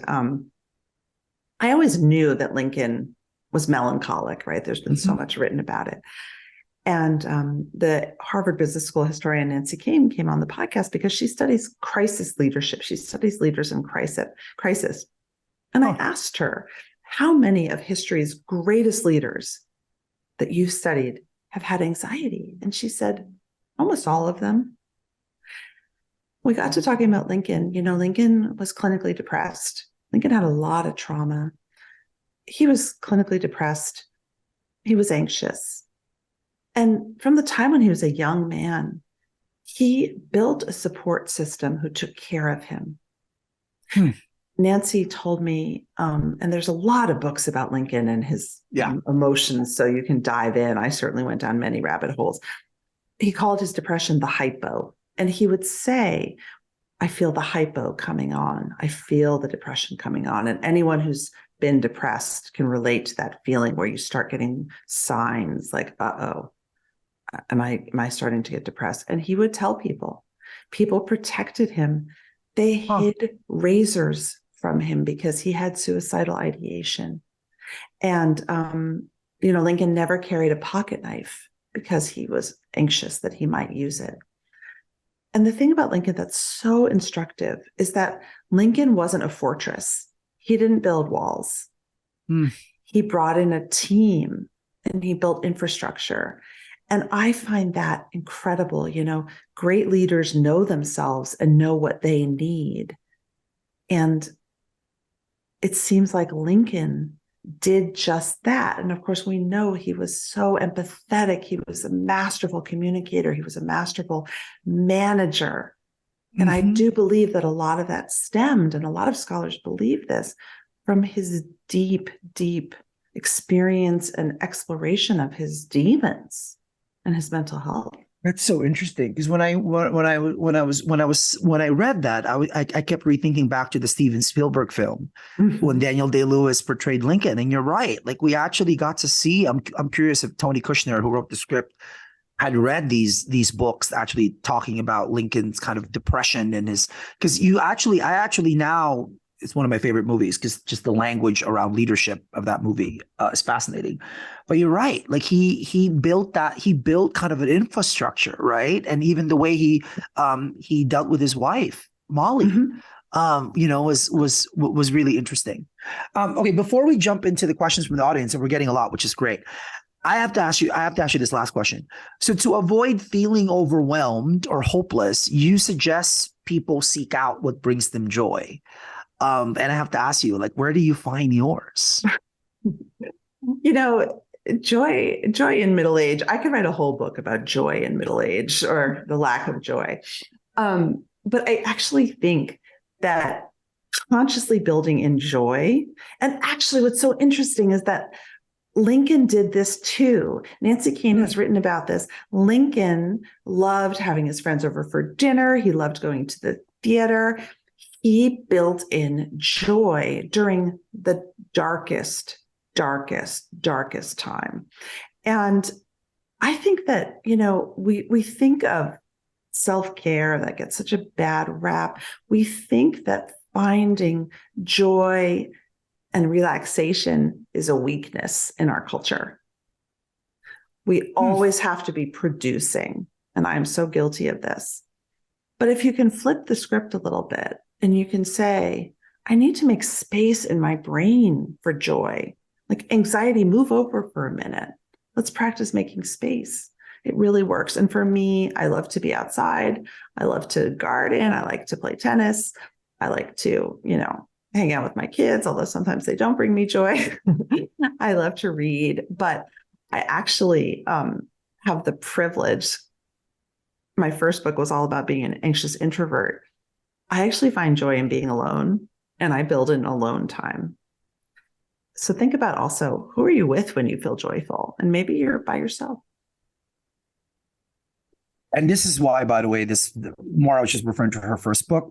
I always knew that Lincoln was melancholic, right? There's been so much written about it. And the Harvard Business School historian Nancy Kane came on the podcast because she studies crisis leadership. She studies leaders in crisis. And I asked her, how many of history's greatest leaders that you studied have had anxiety? And she said, almost all of them. We got to talking about Lincoln. Lincoln was clinically depressed. Lincoln had a lot of trauma. He was clinically depressed. He was anxious. And from the time when he was a young man, he built a support system who took care of him. Nancy told me, and there's a lot of books about Lincoln and his emotions, so you can dive in. I certainly went down many rabbit holes. He called his depression the hypo. And he would say, I feel the hypo coming on. I feel the depression coming on. And anyone who's been depressed can relate to that feeling where you start getting signs like, uh-oh, am I starting to get depressed? And he would tell people protected him. They hid razors from him because he had suicidal ideation. And, Lincoln never carried a pocket knife because he was anxious that he might use it. And the thing about Lincoln that's so instructive is that Lincoln wasn't a fortress. He didn't build walls. He brought in a team and he built infrastructure. And I find that incredible. Great leaders know themselves and know what they need. And it seems like Lincoln did just that. And of course, we know he was so empathetic. He was a masterful communicator. He was a masterful manager. And I do believe that a lot of that stemmed, and a lot of scholars believe this, from his deep, deep experience and exploration of his demons and his mental health. That's so interesting, because when I read that, I kept rethinking back to the Steven Spielberg film when Daniel Day-Lewis portrayed Lincoln. And you're right, like we actually got to see. I'm curious if Tony Kushner, who wrote the script, had read these books actually talking about Lincoln's kind of depression and his, because I actually now, it's one of my favorite movies because just the language around leadership of that movie is fascinating. But you're right. Like he built kind of an infrastructure, right? And even the way he dealt with his wife, Molly, was really interesting. Okay, before we jump into the questions from the audience, and we're getting a lot, which is great, I have to ask you this last question. So to avoid feeling overwhelmed or hopeless, you suggest people seek out what brings them joy. And I have to ask you, like, where do you find yours? Joy in middle age. I could write a whole book about joy in middle age or the lack of joy. But I actually think that consciously building in joy, and actually what's so interesting is that Lincoln did this too. Nancy Kane has written about this. Lincoln loved having his friends over for dinner. He loved going to the theater. He built in joy during the darkest time. And I think that, we think of self-care that gets such a bad rap. We think that finding joy and relaxation is a weakness in our culture. We always have to be producing, and I'm so guilty of this. But if you can flip the script a little bit and you can say, I need to make space in my brain for joy. Like anxiety, move over for a minute. Let's practice making space. It really works. And for me, I love to be outside. I love to garden. I like to play tennis. I like to, hang out with my kids, although sometimes they don't bring me joy. I love to read, but I actually have the privilege. My first book was all about being an anxious introvert. I actually find joy in being alone, and I build in alone time. So think about also, who are you with when you feel joyful? And maybe you're by yourself. And this is why, by the way, Maura was just referring to her first book,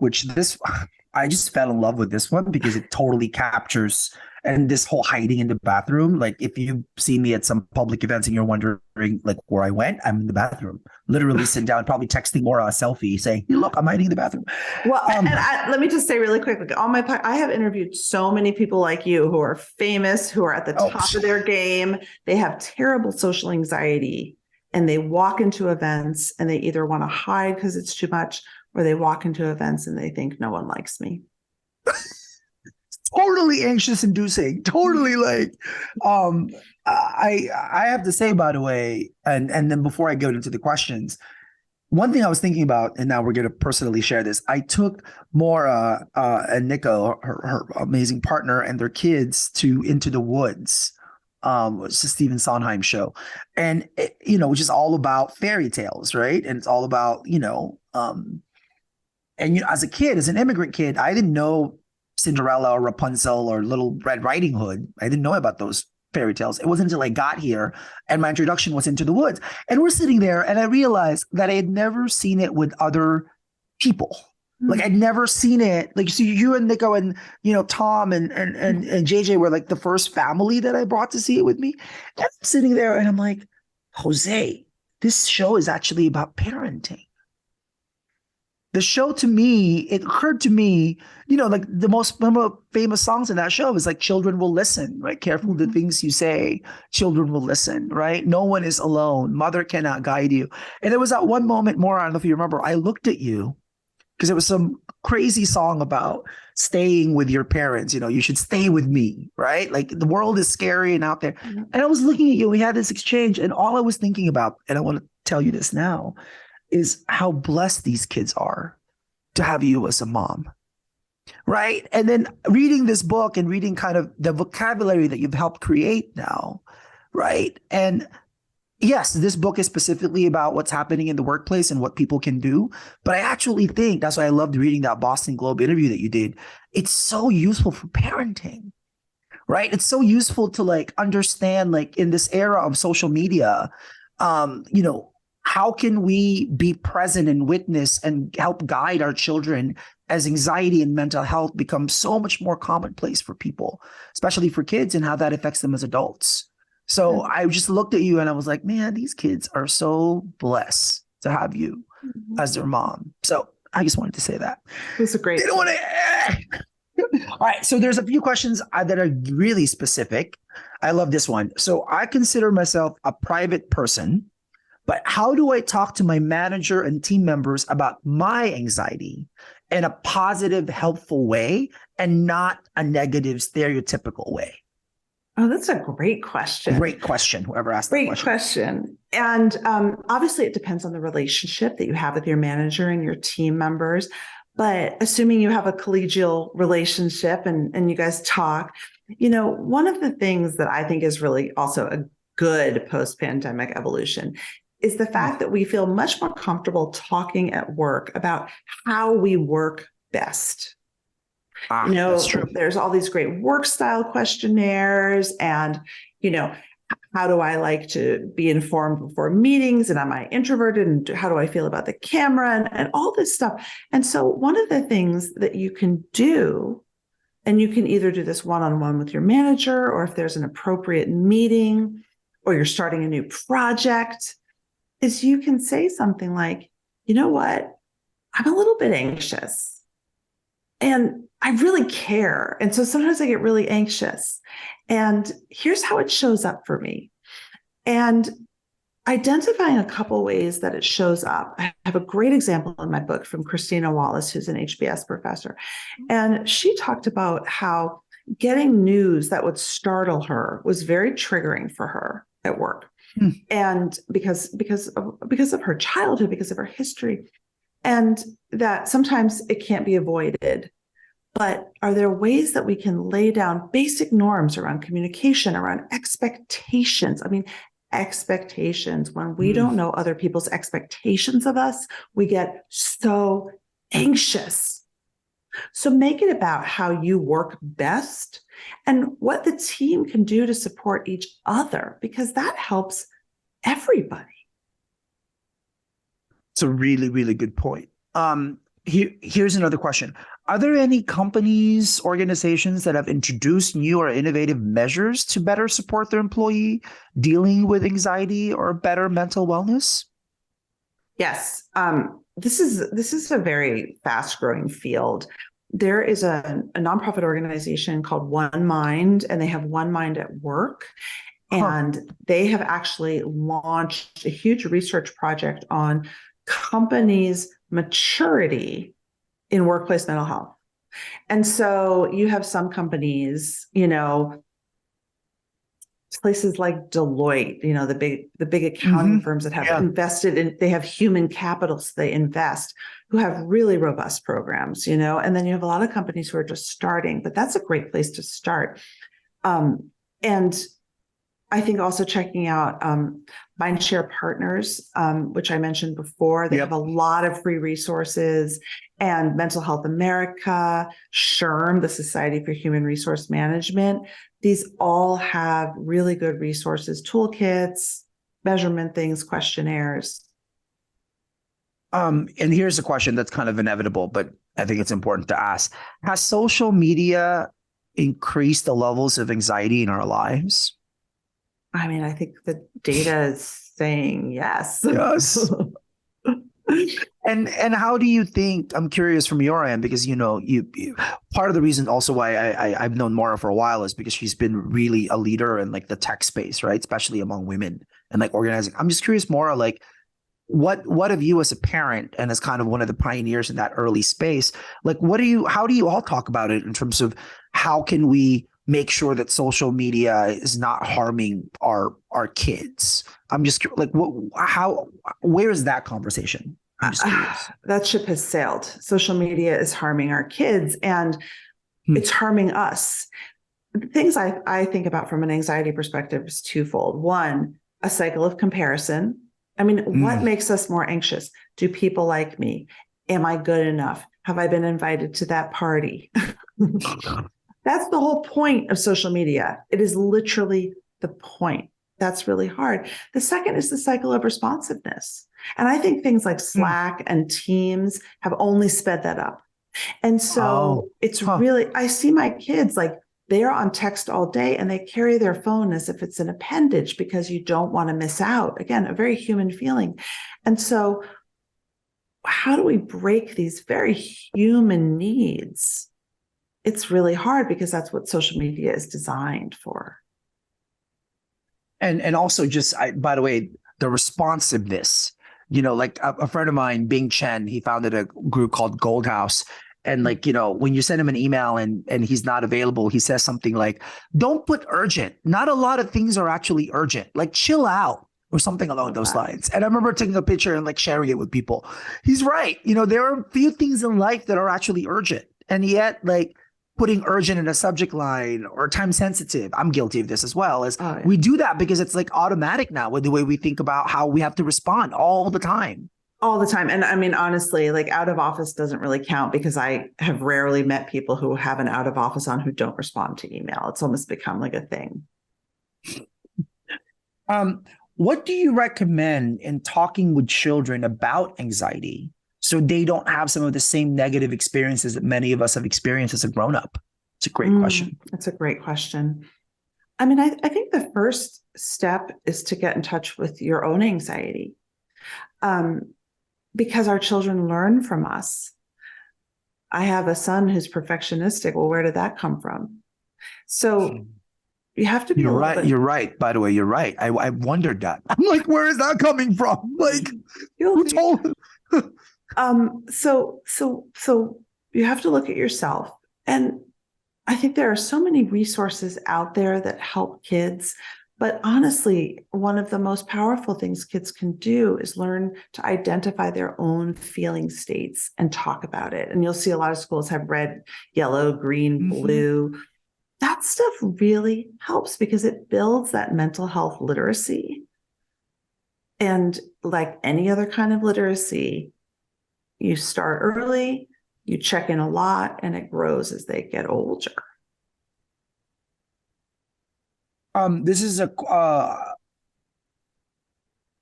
I just fell in love with this one because it totally captures And this whole hiding in the bathroom, like if you see me at some public events and you're wondering like where I went, I'm in the bathroom, literally sitting down, probably texting Laura a selfie saying, hey, look, I'm hiding in the bathroom. Well, let me just say really quick, like I have interviewed so many people like you who are famous, who are at the top of their game. They have terrible social anxiety and they walk into events and they either want to hide because it's too much, or they walk into events and they think no one likes me. Totally anxious inducing, totally like, I have to say, by the way, and then before I go into the questions, one thing I was thinking about, and now we're going to personally share this. I took Maura and Nico, her amazing partner, and their kids to Into the Woods. It's the Stephen Sondheim show, and which is all about fairy tales, right? And it's all about and as a kid, as an immigrant kid, I didn't know Cinderella or Rapunzel or Little Red Riding Hood. I didn't know about those fairy tales. It wasn't until I got here and my introduction was Into the Woods. And we're sitting there and I realized that I had never seen it with other people. Like I'd never seen it. Like, so you and Nico and Tom and JJ were like the first family that I brought to see it with me. And I'm sitting there and I'm like, Jose, this show is actually about parenting. The show, to me, it occurred to me, like the most famous songs in that show is like "Children Will Listen," right? Careful the things you say, children will listen, right? No one is alone. Mother cannot guide you. And there was that one moment, more, I don't know if you remember, I looked at you because it was some crazy song about staying with your parents. You should stay with me, right? Like the world is scary and out there. Mm-hmm. And I was looking at you. We had this exchange, and all I was thinking about, and I want to tell you this now, is how blessed these kids are to have you as a mom, right? And then reading this book and reading kind of the vocabulary that you've helped create now, right? And yes, this book is specifically about what's happening in the workplace and what people can do. But I actually think that's why I loved reading that Boston Globe interview that you did. It's so useful for parenting, right? It's so useful to like understand, like in this era of social media, how can we be present and witness and help guide our children as anxiety and mental health become so much more commonplace for people, especially for kids, and how that affects them as adults. So I just looked at you and I was like, man, these kids are so blessed to have you as their mom. So I just wanted to say that. It was a great. All right. So there's a few questions that are really specific. I love this one. So I consider myself a private person, but how do I talk to my manager and team members about my anxiety in a positive, helpful way and not a negative, stereotypical way? Oh, that's a great question. Great question. Whoever asked that question. Great question. And obviously it depends on the relationship that you have with your manager and your team members. But assuming you have a collegial relationship and you guys talk, one of the things that I think is really also a good post-pandemic evolution is the fact that we feel much more comfortable talking at work about how we work best. That's true. There's all these great work style questionnaires and, how do I like to be informed before meetings, and am I introverted, and how do I feel about the camera and all this stuff. And so one of the things that you can do, and you can either do this one-on-one with your manager, or if there's an appropriate meeting or you're starting a new project, is you can say something like, you know what, I'm a little bit anxious and I really care. And so sometimes I get really anxious. And here's how it shows up for me. And identifying a couple ways that it shows up. I have a great example in my book from Christina Wallace, who's an HBS professor. And she talked about how getting news that would startle her was very triggering for her at work. And because of her childhood, because of her history, and that sometimes it can't be avoided. But are there ways that we can lay down basic norms around communication, around expectations? I mean, expectations. When we don't know other people's expectations of us, we get so anxious. So make it about how you work best and what the team can do to support each other, because that helps everybody. It's a really, really good point. Here's another question. Are there any companies, organizations that have introduced new or innovative measures to better support their employee dealing with anxiety or better mental wellness? Yes. This is a very fast growing field. There is a nonprofit organization called One Mind, and they have One Mind at Work. And they have actually launched a huge research project on companies' maturity in workplace mental health. And so you have some companies, places like Deloitte, the big accounting firms that have invested in, they have human capital, so they invest, who have really robust programs, and then you have a lot of companies who are just starting, but that's a great place to start. And I think also checking out Mindshare Partners, which I mentioned before. They have a lot of free resources, and Mental Health America, SHRM, the Society for Human Resource Management. These all have really good resources, toolkits, measurement things, questionnaires. And here's a question that's kind of inevitable, but I think it's important to ask. Has social media increased the levels of anxiety in our lives? I mean, I think the data is saying yes. Yes. And how do you think, I'm curious from your end, because you part of the reason also why I've known Maura for a while is because she's been really a leader in like the tech space, right? Especially among women and like organizing. I'm just curious, Maura, like what have you as a parent and as kind of one of the pioneers in that early space, like how do you all talk about it in terms of how can we make sure that social media is not harming our kids? I'm just like, where is that conversation? I'm just curious. That ship has sailed. Social media is harming our kids, and it's harming us. The things I think about from an anxiety perspective is twofold. One, a cycle of comparison. I mean, what makes us more anxious? Do people like me? Am I good enough? Have I been invited to that party? That's the whole point of social media. It is literally the point. That's really hard. The second is the cycle of responsiveness. And I think things like Slack and Teams have only sped that up. And so it's really, I see my kids like they're on text all day and they carry their phone as if it's an appendage because you don't want to miss out. Again, a very human feeling. And so how do we break these very human needs? It's really hard because that's what social media is designed for. And also just, by the way, the responsiveness, like a friend of mine, Bing Chen, he founded a group called Gold House. And like, when you send him an email and he's not available, he says something like, don't put urgent. Not a lot of things are actually urgent. Like chill out or something along those lines. And I remember taking a picture and like sharing it with people. He's right. There are a few things in life that are actually urgent. And yet like putting urgent in a subject line or time sensitive. I'm guilty of this as well. We do that because it's like automatic now with the way we think about how we have to respond all the time. All the time. And I mean, honestly, like out of office doesn't really count because I have rarely met people who have an out of office on who don't respond to email. It's almost become like a thing. What do you recommend in talking with children about anxiety so they don't have some of the same negative experiences that many of us have experienced as a grown-up? It's a great question. That's a great question. I mean, I think the first step is to get in touch with your own anxiety. Because our children learn from us. I have a son who's perfectionistic. Well, where did that come from? So you have to be. You're right. You're right. By the way, you're right. I wondered that. I'm like, where is that coming from? Like, who told? So you have to look at yourself, and I think there are so many resources out there that help kids. But honestly, one of the most powerful things kids can do is learn to identify their own feeling states and talk about it. And you'll see a lot of schools have red, yellow, green, blue. That stuff really helps because it builds that mental health literacy. And like any other kind of literacy, you start early, you check in a lot, and it grows as they get older. This is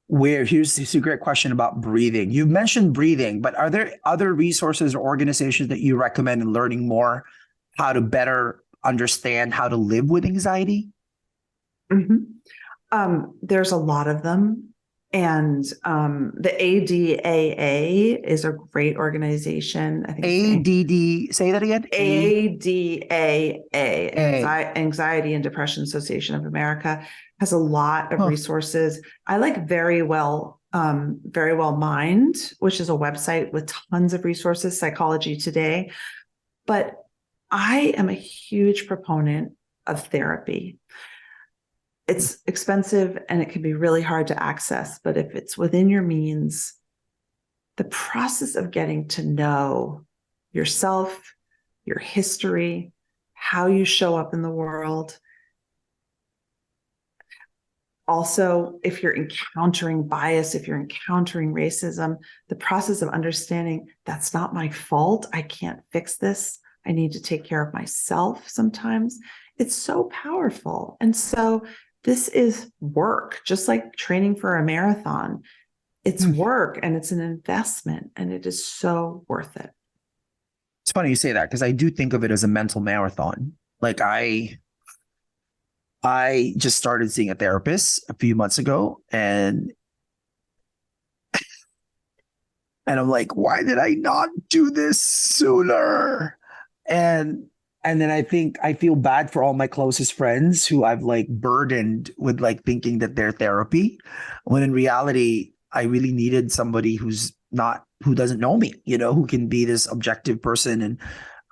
Here's a great question about breathing. You've mentioned breathing, but are there other resources or organizations that you recommend in learning more how to better understand how to live with anxiety? There's a lot of them. And the ADAA is a great organization. I think ADD, say that again. ADAA, Anxiety and Depression Association of America, has a lot of resources. I like Very Well Mind, which is a website with tons of resources, Psychology Today. But I am a huge proponent of therapy. It's expensive and it can be really hard to access, but if it's within your means, the process of getting to know yourself, your history, how you show up in the world. Also, if you're encountering bias, if you're encountering racism, the process of understanding that's not my fault. I can't fix this. I need to take care of myself sometimes. It's so powerful. And so this is work, just like training for a marathon. It's work and it's an investment, and it is so worth it. It's funny you say that, because I do think of it as a mental marathon. Like I just started seeing a therapist a few months ago, and I'm like, why did I not do this sooner? And then I think I feel bad for all my closest friends who I've like burdened with like thinking that they're therapy, when in reality, I really needed somebody who doesn't know me, who can be this objective person.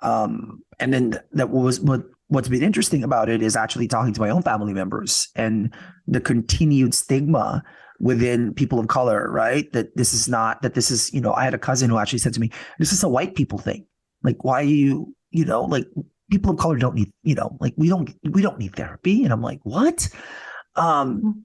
And then what's been interesting about it is actually talking to my own family members and the continued stigma within people of color, right? That this is, I had a cousin who actually said to me, this is a white people thing. Like, why are you, like, people of color don't need, like, we don't need therapy. And I'm like, what? And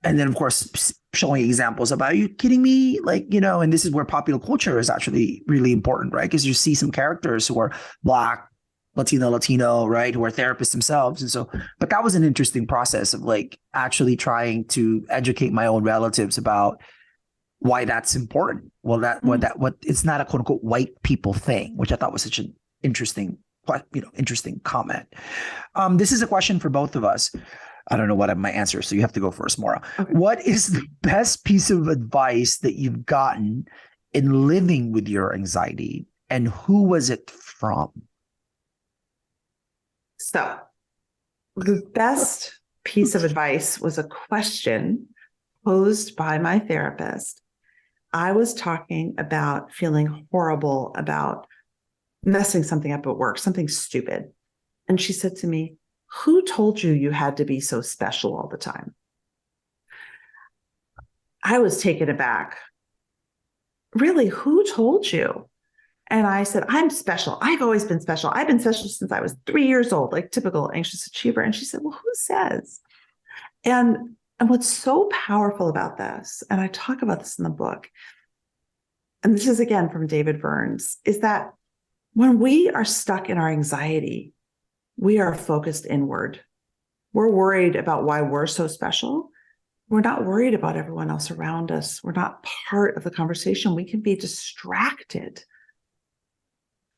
then of course, showing examples about, are you kidding me? Like, and this is where popular culture is actually really important, right? Because you see some characters who are Black, Latino, right? Who are therapists themselves. And so, but that was an interesting process of like actually trying to educate my own relatives about why that's important. Well, what it's not a quote unquote white people thing, which I thought was such an interesting comment. This is a question for both of us. I don't know what my answer is, so you have to go first, Maura. Okay. What is the best piece of advice that you've gotten in living with your anxiety, and who was it from? So the best piece of advice was a question posed by my therapist. I was talking about feeling horrible about messing something up at work, something stupid. And she said to me, who told you you had to be so special all the time? I was taken aback. Really, who told you? And I said, I'm special. I've always been special. I've been special since I was 3 years old, like typical anxious achiever. And she said, well, who says? And what's so powerful about this, and I talk about this in the book, and this is again from David Burns, is that when we are stuck in our anxiety, we are focused inward. We're worried about why we're so special. We're not worried about everyone else around us. We're not part of the conversation. We can be distracted.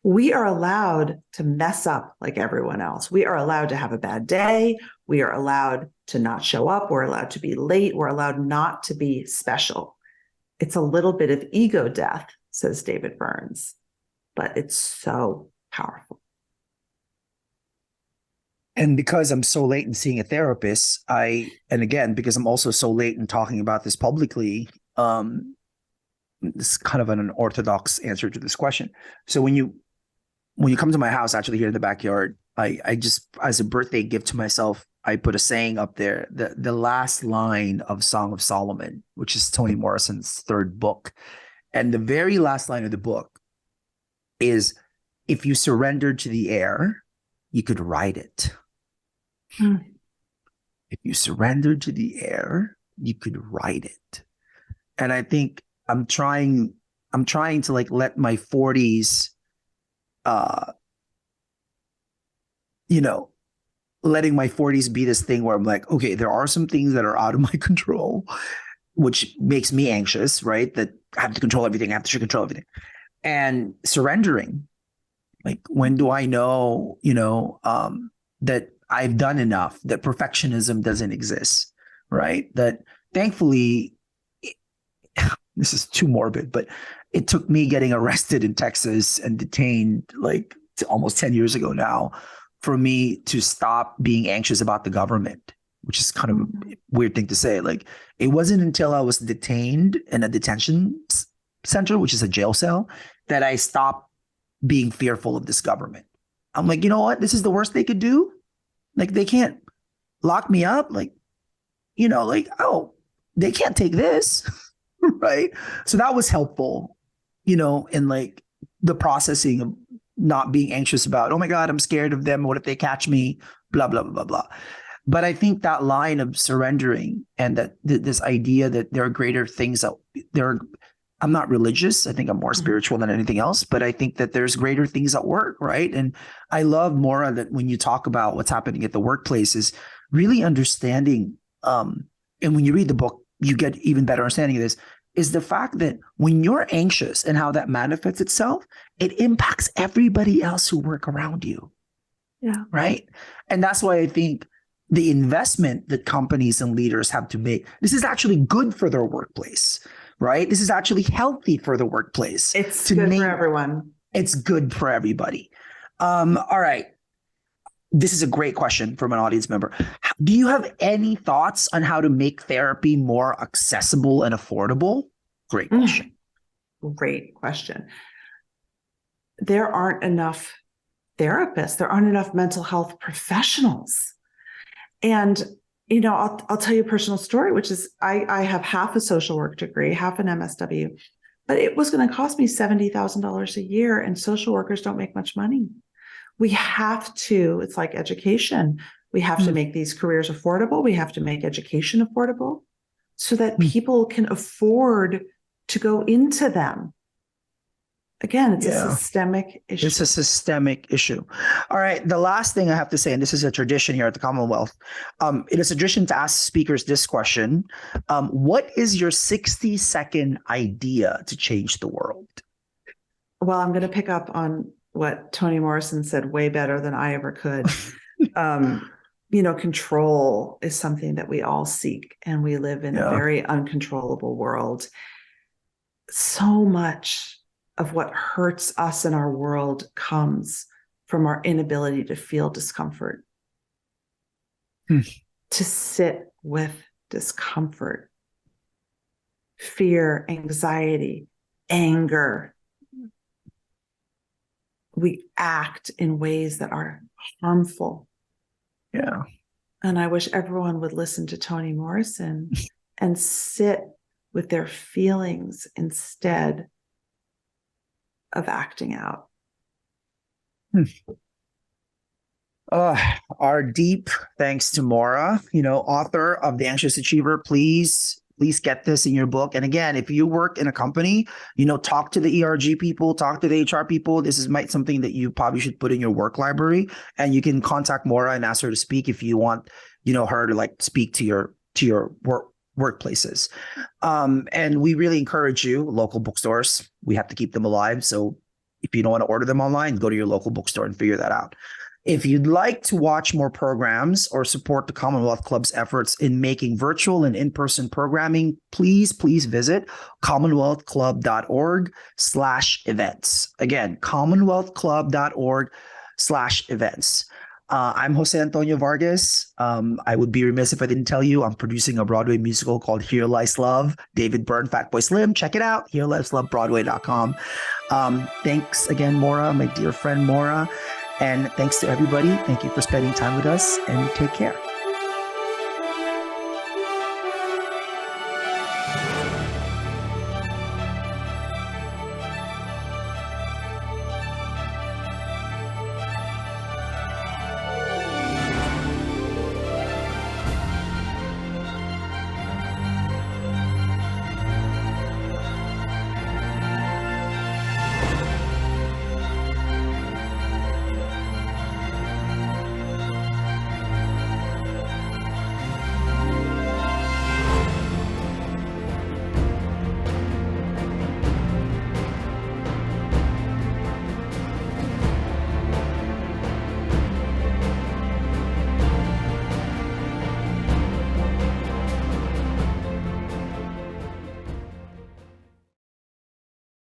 We are allowed to mess up like everyone else. We are allowed to have a bad day. We are allowed to not show up. We're allowed to be late. We're allowed not to be special. It's a little bit of ego death, says David Burns, but it's so powerful. And because I'm so late in seeing a therapist, and again, because I'm also so late in talking about this publicly, this is kind of an unorthodox answer to this question. So when you come to my house, actually here in the backyard, I just, as a birthday gift to myself, I put a saying up there, the last line of Song of Solomon, which is Toni Morrison's third book. And the very last line of the book is, if you surrendered to the air, you could ride it. If you surrendered to the air, you could ride it. And I think I'm trying to like let my 40s, letting my 40s be this thing where I'm like, okay, there are some things that are out of my control. which makes me anxious, right? That I have to control everything. I have to control everything. And surrendering. Like, when do I know, that I've done enough, that perfectionism doesn't exist, right? That thankfully, this is too morbid, but it took me getting arrested in Texas and detained like almost 10 years ago now for me to stop being anxious about the government, which is kind of a weird thing to say. Like, it wasn't until I was detained in a detention center, which is a jail cell, that I stopped being fearful of this government. I'm like, you know what? This is the worst they could do. Like, they can't lock me up. Like, oh, they can't take this. Right. So that was helpful, in like the processing of not being anxious about, oh my God, I'm scared of them. What if they catch me? Blah, blah, blah, blah, blah. But I think that line of surrendering and that this idea that there are greater things out there. I'm not religious. I think I'm more spiritual than anything else, but I think that there's greater things at work, right? And I love, Maura, that when you talk about what's happening at the workplace is really understanding, and when you read the book, you get even better understanding of this, is the fact that when you're anxious and how that manifests itself, it impacts everybody else who work around you. Yeah. Right. And that's why I think the investment that companies and leaders have to make, this is actually good for their workplace, right? This is actually healthy for the workplace. It's good for everyone. It's good for everybody. All right. This is a great question from an audience member. Do you have any thoughts on how to make therapy more accessible and affordable? Great question. Great question. There aren't enough therapists. There aren't enough mental health professionals. And, I'll tell you a personal story, which is I have half a social work degree, half an MSW, but it was going to cost me $70,000 a year, and social workers don't make much money. We have to, it's like education. We have to make these careers affordable. We have to make education affordable so that people can afford to go into them. Again, it's a systemic issue. It's a systemic issue. All right. The last thing I have to say, and this is a tradition here at the Commonwealth, it is a tradition to ask speakers this question. What is your 60-second idea to change the world? Well, I'm going to pick up on what Toni Morrison said way better than I ever could. Control is something that we all seek, and we live in a very uncontrollable world. So much of what hurts us in our world comes from our inability to feel discomfort, to sit with discomfort, fear, anxiety, anger. We act in ways that are harmful. Yeah. And I wish everyone would listen to Toni Morrison and sit with their feelings instead of acting out. Our deep thanks to Maura, author of The Anxious Achiever. Please get this in your book. And again, if you work in a company, talk to the ERG people, talk to the HR people. This is something that you probably should put in your work library, and you can contact Maura and ask her to speak if you want, her to speak to your workplaces. And we really encourage you, local bookstores, we have to keep them alive. So if you don't want to order them online, go to your local bookstore and figure that out. If you'd like to watch more programs or support the Commonwealth Club's efforts in making virtual and in-person programming, please visit commonwealthclub.org/events. Again, commonwealthclub.org/events. I'm Jose Antonio Vargas. I would be remiss if I didn't tell you I'm producing a Broadway musical called Here Lies Love. David Byrne, Fatboy Slim. Check it out. HereLiesLoveBroadway.com. Thanks again, Maura, my dear friend Maura. And thanks to everybody. Thank you for spending time with us, and take care.